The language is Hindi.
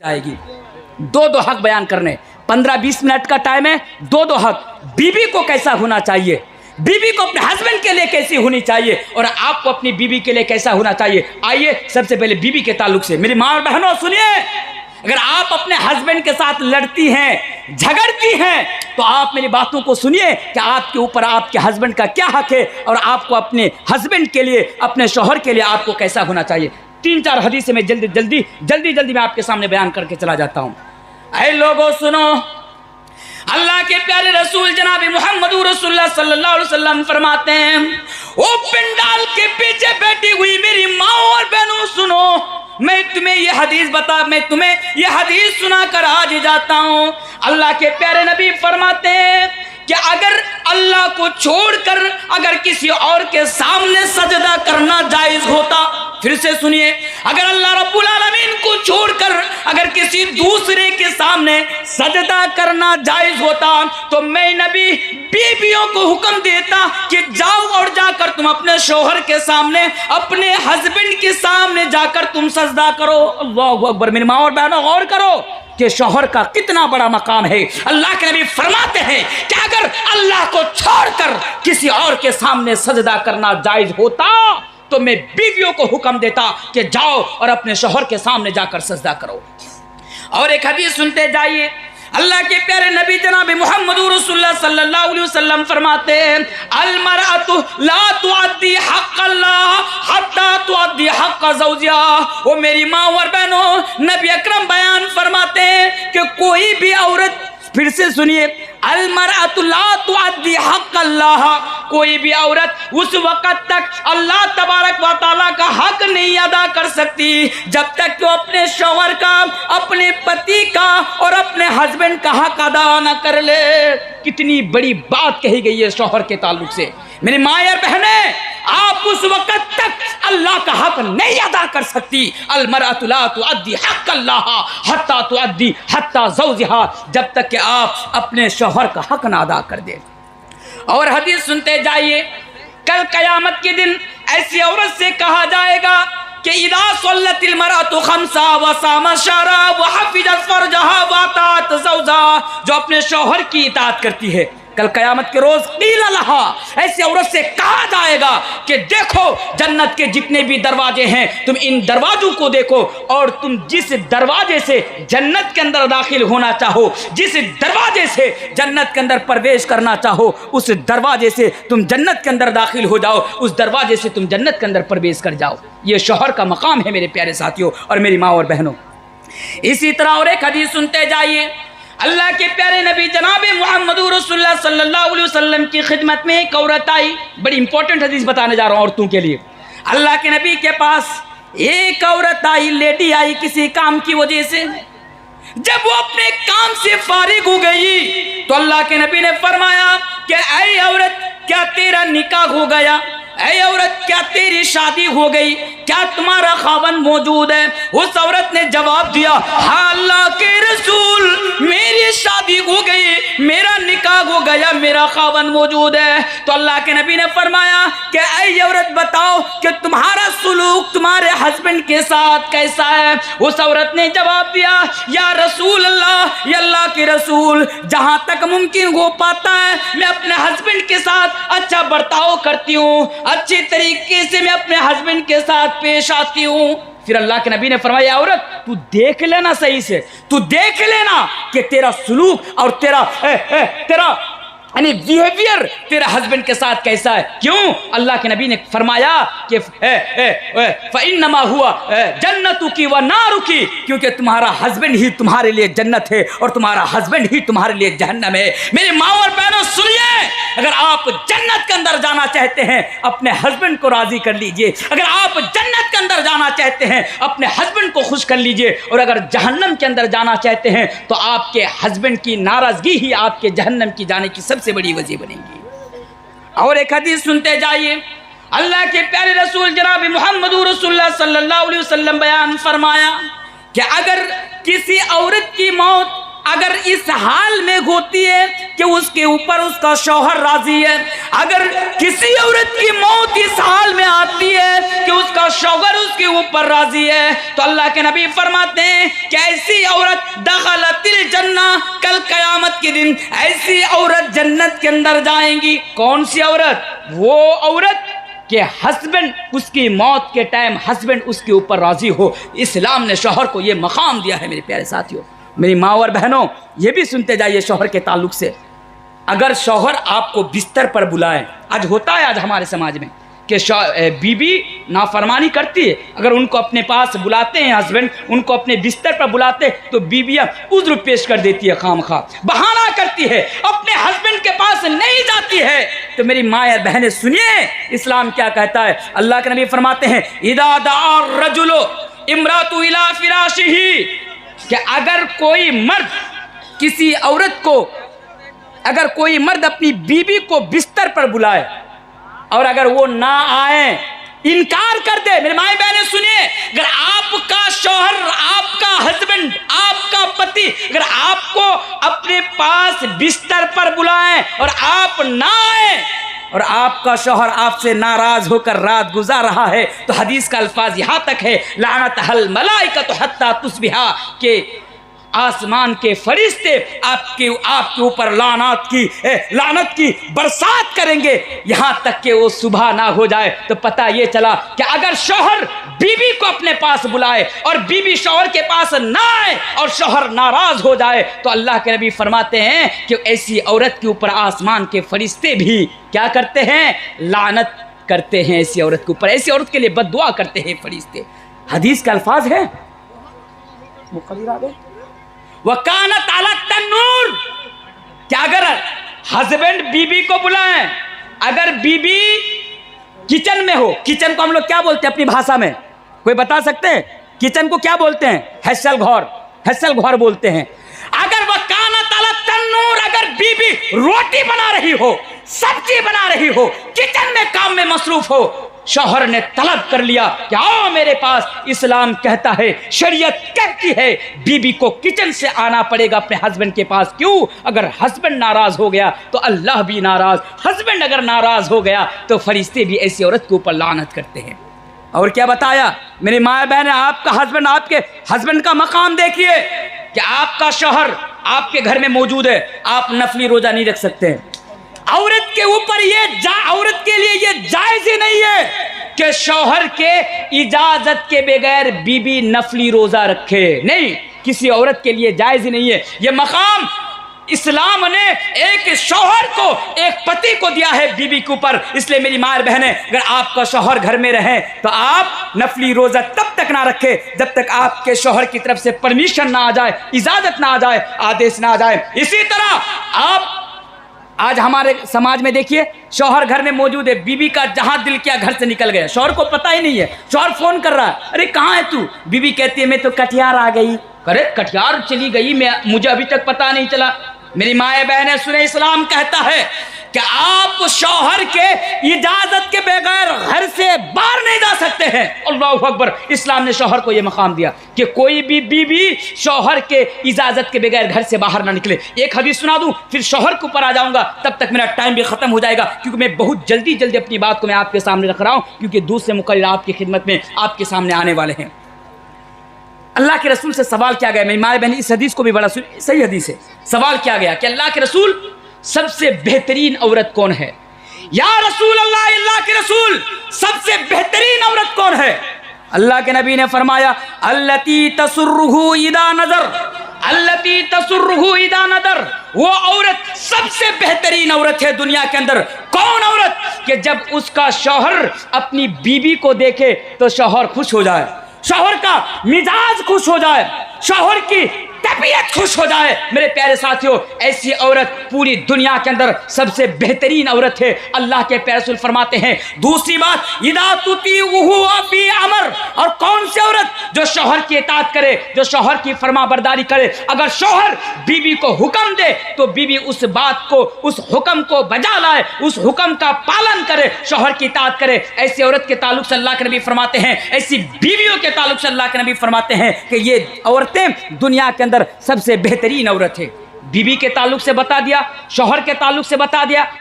आएगी। दो दो हक बयान करने, 15-20 मिनट का टाइम है। दो दो हक, बीवी को कैसा होना चाहिए, बीवी को अपने हस्बैंड के लिए कैसी होनी चाहिए और आपको अपनी बीवी के लिए कैसा होना चाहिए। आइए सबसे पहले बीवी के ताल्लुक से, मेरी माँ और बहनों सुनिए, अगर आप अपने हस्बैंड के साथ लड़ती हैं, झगड़ती हैं, तो आप मेरी बातों को सुनिए कि आपके ऊपर आपके हस्बैंड का क्या हक है और आपको अपने हस्बैंड के लिए, अपने शौहर के लिए आपको कैसा होना चाहिए। 3-4 हदीस में जल्दी मैं आपके सामने बयान करके चला जाता हूँ। ऐ लोगों सुनो, अल्लाह के प्यारे रसूल जनाब मोहम्मद रसूलुल्लाह सल्लल्लाहु अलैहि वसल्लम फरमाते हैं, ओ पंडाल के पीछे बैठी हुई मेरी माँ और बहनों सुनो, मैं तुम्हें ये हदीस सुनाकर आज जाता हूँ। अल्लाह के प्यारे नबी फरमाते हैं कि अगर अल्लाह को छोड़कर अगर किसी और के सामने सजदा करना जायज होता, फिर से सुनिए, अगर अल्लाह रब्बुल आलमीन को छोड़कर अगर किसी दूसरे के सामने सजदा करना जायज होता, तो मैं नबी बीवियों को हुक्म देता कि जाओ और जाकर तुम अपने शौहर के सामने, अपने हस्बैंड के सामने जाकर तुम सजदा करो। अल्लाहु अकबर। मेरी माँ और बहनों गौर करो कि शौहर का कितना बड़ा मकाम है। अल्लाह के नबी फरमाते हैं कि अगर अल्लाह को छोड़कर किसी और के सामने सजदा करना जायज होता, तो मैं बीवियों को हुक्म देता कि जाओ और अपने शौहर के सामने जाकर सजदा करो। और एक हदीस सुनते जाइए, अल्लाह के प्यारे नबी जनाब मोहम्मद रसूलुल्लाह सल्लल्लाहु अलैहि वसल्लम फरमाते हैं, अल मरअतु ला तुअद्दी हक़्क़ल्लाह हत्ता तुअद्दी हक़्क़ ज़ौजिहा। ओ मेरी माँ और बहनों, नबी अकरम बयान फरमाते हैं कि कोई भी औरत, फिर से सुनिए, अल मरअतु ला तुअद्दी हक़्क़ल्लाह, कोई भी औरत उस वक़्त तक अल्लाह तबारक व तआला का हक नहीं अदा कर सकती जब तक कि वो अपने शौहर का, अपने पति का और अपने हस्बैंड का हक अदा न कर ले। कितनी बड़ी बात कही गई है शौहर के ताल्लुक से। मेरी माँ और बहनें, आप उस वक़्त तक अल्लाह का हक नहीं अदा कर सकती। अल मरअतु ला तुअद्दी हक़्क़ल्लाह हत्ता तुअद्दी हत्ता ज़ौजिहा, जब तक कि आप अपने शौहर का हक ना अदा कर दे। और हदीस सुनते जाइए, कल क़यामत के दिन ऐसी औरत से कहा जाएगा कि इदा सल्लतिल मरअतु खम्सा व सामत शहरा व हफ़िज़त फ़रजहा व अतात ज़ौजहा, जो अपने शौहर की इताअत करती है, कल क़यामत के रोज़ क़ील लहा, ऐसी औरत से कहा जाएगा कि देखो जन्नत के जितने भी दरवाजे हैं, तुम इन दरवाजों को देखो और तुम जिस दरवाजे से जन्नत के अंदर दाखिल होना चाहो, जिस दरवाजे से जन्नत के अंदर प्रवेश करना चाहो, उस दरवाजे से तुम जन्नत के अंदर दाखिल हो जाओ, उस दरवाजे से तुम जन्नत के अंदर प्रवेश कर जाओ। ये शौहर का मकाम है मेरे प्यारे साथियों और मेरी माँ और बहनों। इसी तरह और एक हदीस सुनते जाइए, अल्लाह के प्यारे नबी जनाब मोहम्मद रसूलुल्लाह सल्लल्लाहु अलैहि वसल्लम की खिदमत में एक औरत आई। बड़ी इंपॉर्टेंट हदीस बताने जा रहा हूँ औरतों के लिए। अल्लाह के नबी के पास एक औरत आई, लेडी आई किसी काम की वजह से। जब वो अपने काम से फारिग हो गई तो अल्लाह के नबी ने फरमाया कि ऐ औरत, क्या तेरा निकाह हो गया? ऐ औरत, क्या तेरी शादी हो गई? क्या तुम्हारा खावन मौजूद है? उस औरत ने जवाब दिया, हाँ अल्लाह के रसूल, मेरी शादी हो गई, मेरा निकाह हो गया, मेरा खावन मौजूद है। तो अल्लाह के नबी ने फरमाया कि ऐ औरत, बताओ कि तुम्हारा सुलूक तुम्हारे हस्बैंड के साथ कैसा है? उस औरत ने जवाब दिया, या रसूल अल्लाह, या अल्लाह के रसूल, जहाँ तक मुमकिन हो पाता है मैं अपने हस्बैंड के साथ अच्छा बर्ताव करती हूँ, अच्छे तरीके से मैं अपने हस्बैंड के साथ पेश आती हूँ। फिर अल्लाह के नबी ने फरमाया, औरत तू देख लेना सही से, तू देख लेना कि तेरा सुलूक और तेरा यानी बिहेवियर तेरा हस्बैंड के साथ कैसा है। क्यों? अल्लाह के नबी ने फरमाया कि फ़इन्नमा हुआ जन्नतुकी व नारुकी, क्योंकि तुम्हारा हस्बैंड ही तुम्हारे लिए जन्नत है और तुम्हारा हस्बैंड ही तुम्हारे लिए जहन्नम है। मेरे माँ और बहनों सुनिए, अगर आप जन्नत के अंदर जाना चाहते हैं अपने हस्बैंड को राजी कर लीजिए। अगर आप जन्नत के अंदर जाना चाहते हैं अपने हस्बैंड को खुश कर लीजिए, और अगर जहन्नम के अंदर जाना चाहते हैं तो आपके हस्बैंड की नाराजगी ही आपके जहन्नम की जाने की सबसे बड़ी वजह बनेगी। और एक हदीस सुनते जाइए, अल्लाह के प्यारे रसूल जनाब मोहम्मद रसूलुल्लाह सल्लल्लाहु अलैहि वसल्लम बयान फरमाया कि अगर किसी औरत की मौत अगर इस हाल में होती है कि उसके ऊपर उसका शौहर राजी है। अगर किसी औरत की मौत इस हाल में आती है कि उसका शौहर उसके ऊपर राजी है, तो अल्लाह के नबी फरमाते हैं कि ऐसी औरत दखलतिल जन्ना, कल कयामत के दिन ऐसी औरत जन्नत के अंदर जाएंगी। कौन सी औरत? वो औरत कि हस्बैंड उसकी मौत के टाइम हस्बैंड उसके ऊपर राजी हो। इस्लाम ने शौहर को ये मकाम दिया है। मेरे प्यारे साथियों, मेरी माँ और बहनों, ये भी सुनते जाइए शौहर के ताल्लुक से। अगर शौहर आपको बिस्तर पर बुलाए, आज होता है आज हमारे समाज में कि बीबी नाफरमानी करती है, अगर उनको अपने पास बुलाते हैं हस्बैंड, उनको अपने बिस्तर पर बुलाते हैं तो बीबियाँ उज़्र पेश कर देती है, खामखा बहाना करती है, अपने हस्बैंड के पास नहीं जाती है। तो मेरी माँ या बहनें सुनिए, इस्लाम क्या कहता है। अल्लाह के नबी फरमाते हैं इदा दआ रजुलो इमरातु इला फिराशिही, कि अगर कोई मर्द किसी औरत को, अगर कोई मर्द अपनी बीबी को बिस्तर पर बुलाए और अगर वो ना आए, इनकार कर दे, मेरे माए बहनें सुनिए, अगर आपका शौहर, आपका हस्बैंड, आपका पति अगर आपको अपने पास बिस्तर पर बुलाए और आप ना आए और आपका शौहर आपसे नाराज होकर रात गुजार रहा है, तो हदीस का अल्फाज यहाँ तक है लानत हल मलाइकत हत्ता तुस्बिहा, के आसमान के फरिश्ते आपके ऊपर लानत की बरसात करेंगे यहाँ तक कि वो सुबह ना हो जाए। तो पता ये चला कि अगर शौहर बीबी को अपने पास बुलाए और बीबी शौहर के पास ना आए और शौहर नाराज हो जाए, तो अल्लाह के नबी फरमाते हैं कि ऐसी औरत के ऊपर आसमान के फरिश्ते भी क्या करते हैं? लानत करते हैं ऐसी औरत के ऊपर, ऐसी औरत के लिए बद्दुआ करते हैं फरिश्ते। हदीस का अल्फाज है वकानत अला तन्नूर, क्या अगर हस्बैंड बीबी को बुलाएं, अगर बीबी किचन में हो, किचन को हम लोग क्या बोलते हैं अपनी भाषा में, कोई बता सकते हैं? किचन को क्या बोलते हैं? हैसल घर बोलते हैं। अगर वकानत अला तन्नूर, अगर बीबी रोटी बना रही हो, सब्जी बना रही हो, किचन में काम में मसरूफ हो, शौहर ने तलब कर लिया कि आओ मेरे पास, इस्लाम कहता है, शरीयत कहती है बीबी को किचन से आना पड़ेगा अपने हस्बैंड के पास। क्यों? अगर हस्बैंड नाराज हो गया तो अल्लाह भी नाराज, हस्बैंड अगर नाराज हो गया तो फरिश्ते भी ऐसी औरत के ऊपर लानत करते हैं। और क्या बताया मेरी माँ बहन, आपका हस्बैंड, आपके हस्बैंड का मकाम देखिए कि आपका शौहर आपके घर में मौजूद है, आप नफली रोजा नहीं रख सकते हैं। औरत के ऊपर औरत के लिए ये जायज ही नहीं है कि शौहर के इजाजत के बगैर बीबी नफली रोजा रखे, नहीं, किसी औरत के लिए जायज ही नहीं है। ये मकाम इस्लाम ने एक शौहर को, एक पति को दिया है बीबी के ऊपर। इसलिए मेरी माँ और बहनें, अगर आपका शौहर घर में रहे तो आप नफली रोजा तब तक ना रखें जब तक आपके शौहर की तरफ से परमिशन ना आ जाए, इजाजत ना आ जाए, आदेश ना आ जाए। इसी तरह आप आज हमारे समाज में देखिए, शौहर घर में मौजूद है, बीबी का जहां दिल किया घर से निकल गया, शौहर को पता ही नहीं है। शौहर फोन कर रहा है, अरे कहाँ है तू? बीबी कहती है मैं तो कटिहार आ गई। अरे कटिहार चली गई, मुझे अभी तक पता नहीं चला। मेरी माए बहनें सुने, इस्लाम कहता है कि आप शौहर के इजाजत के बगैर घर से बाहर नहीं जा सकते हैं। अल्लाहु अकबर। इस्लाम ने शौहर को यह मकाम दिया कि कोई भी बीबी शौहर के इजाजत के बगैर घर से बाहर ना निकले। एक हदीस सुना दूं, फिर शौहर के ऊपर आ जाऊंगा, तब तक मेरा टाइम भी खत्म हो जाएगा, क्योंकि मैं बहुत जल्दी अपनी बात को मैं आपके सामने रख रहा हूं, क्योंकि दूसरे मुकर्रर आपकी खिदमत में आपके सामने आने वाले हैं। अल्लाह के रसूल से सवाल किया गया, मेरी माँ बहन इस हदीस को भी बड़ा सही हदीस है। सवाल किया गया कि अल्लाह के रसूल सबसे बेहतरीन औरत कौन है? या रसूल अल्लाह, अल्लाह के रसूल सबसे बेहतरीन औरत कौन है? अल्लाह के नबी ने फरमाया अल्लती तसुर्रुहु इदा नजर, अल्लती तसुर्रुहु इदा नजर, वो औरत सबसे बेहतरीन औरत है दुनिया के अंदर। कौन औरत? कि जब उसका शौहर अपनी बीबी को देखे तो शौहर खुश हो जाए, शौहर का मिजाज खुश हो जाए, शौहर की तबीयत खुश हो जाए। मेरे प्यारे साथियों, ऐसी औरत पूरी दुनिया के अंदर सबसे बेहतरीन औरत है। अल्लाह के प्यारे रसूल फरमाते हैं, दूसरी बात, इदा तुतीउहु फी अमर, और कौन सी औरत? जो शौहर की इताअत करे, जो शौहर की फरमाबरदारी करे। अगर शौहर बीबी को हुक्म दे तो बीबी उस बात को, उस हुक्म को बजा लाए, उस हुक्म का पालन करे, शौहर की इताअत करे। ऐसी औरत के ताल्लुक से अल्लाह के नबी फरमाते हैं, ऐसी बीवियों के ताल्लुक से अल्लाह के नबी फरमाते हैं कि ये औरतें दुनिया के अंदर सबसे बेहतरीन औरत है। बीवी के ताल्लुक से बता दिया, शौहर के ताल्लुक से बता दिया।